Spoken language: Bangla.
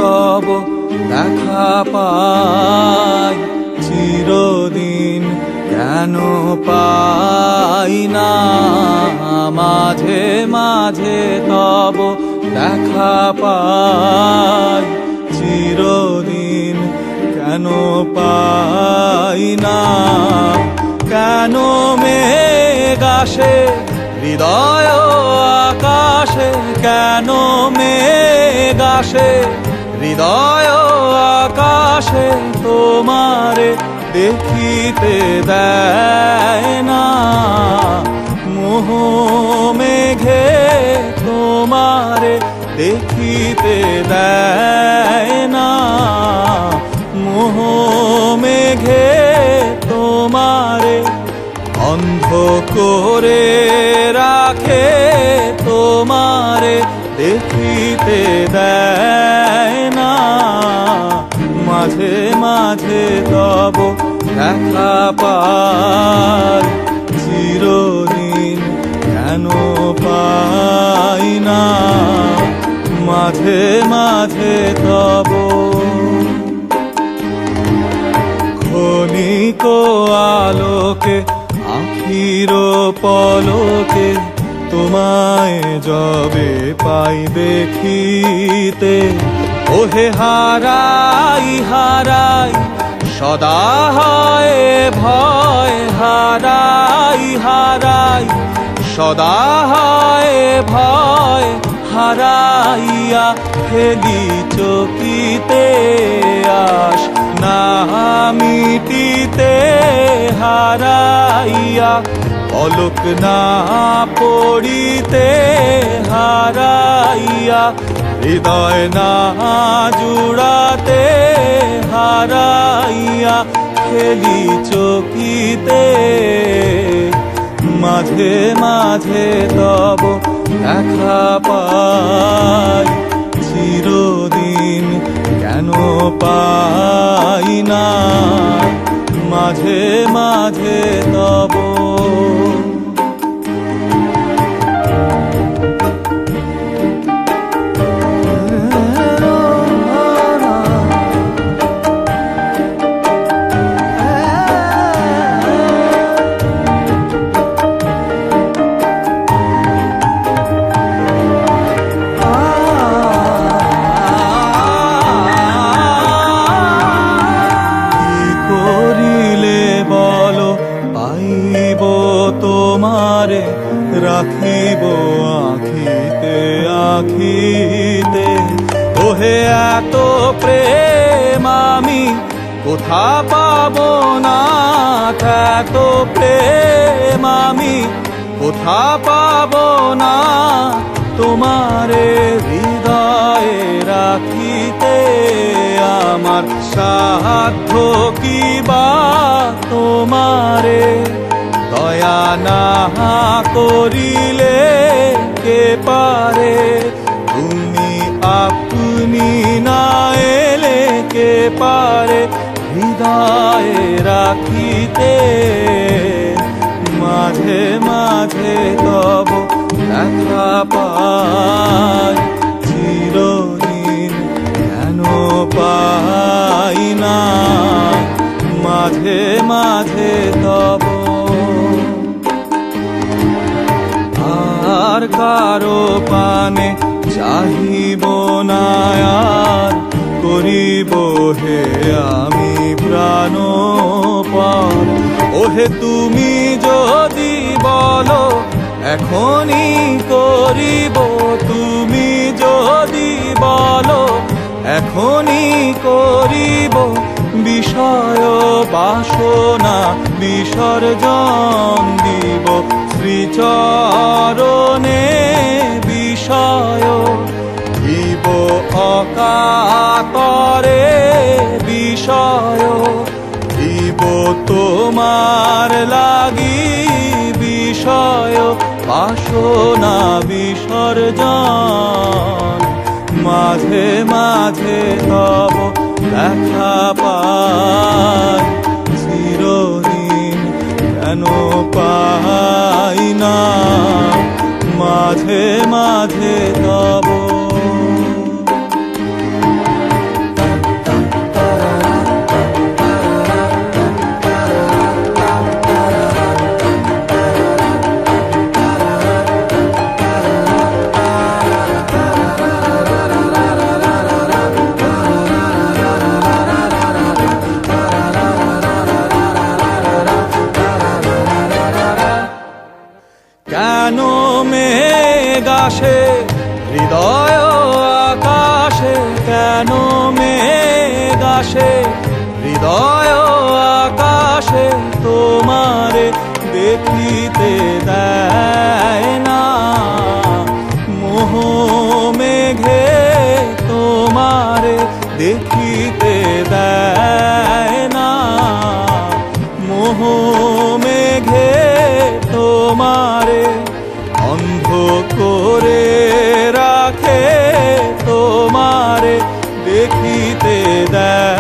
তব দেখা পাই চিরদিন কেন পাই না মাঝে মাঝে তব দেখা পাই চিরদিন কেন পাই না কেন মেঘ আসে হৃদয় আকাশে কেন মেঘ আসে হৃদয় আকাশে তোমারে দেখিতে দেয় না মোহ মেঘে তোমারে দেখিতে দেয় না মোহ মেঘে তোমারে অন্ধ করে রাখে তোমারে দেখিতে দেয় না মাঝে মাঝে তব দেখা পাই চিরদিন কেন পাই না মাঝে মাঝে তব ক্ষণিক আলোকে আখির পলকে তোমায় যবে পাই দেখিতে ওহে হারাই হারাই সদা হয় ভয় হারাই হারাই সদা হয় ভয় হারাইয়া ফেলি চকিতে আস না মিটিতে হারাইয়া পলক না পড়িতে হারাইয়া হৃদয় না জুড়াতে হারাইয়া খেলি চকিতে মাঝে মাঝে তব দেখা পাই চিরদিন কেন পাই না মাঝে মাঝে তব তোমারে রাখিব আখিতে আখিতে ওহে এত প্রেম আমি কোথা পাব না এত প্রেম আমি কোথা পাব না তোমারে হৃদয়ে রাখিতে আমার সাধ্য কি বা তোমারে দয়া না করিলে কে পারে তুমি আপনি না এলে কে পারে হৃদয়ে রাখিতে মাঝে মাঝে তব দেখা পাই চিরদিন কেন পাই না মাঝে মাঝে তব আর কারো পানে চাহিব না আর করিব হে আমি প্রাণপণ ওহে তুমি যদি বলো এখনই করিব তুমি যদি বলো এখনই করিব বিষয় বাসনা বিসর্জন দিব শ্রীচরণে বিষয় দিব অকাতরে বিষয় দিব তোমার লাগি বিষয় বাসনা বিসর্জন মাঝে মাঝে তব দেখা পাই চিরদিন কেন পাই না মাঝে মাঝে তব আসে হৃদয় আকাশে, কেন মেঘ আসে হৃদয় আকাশে, তোমারে দেখিতে দেয় না। মোহ মেঘে তোমারে দেখিতে দেয় না। মোহ মেঘে তোমারে অন্ধ করে রাখে, তোমারে দেখিতে দেয়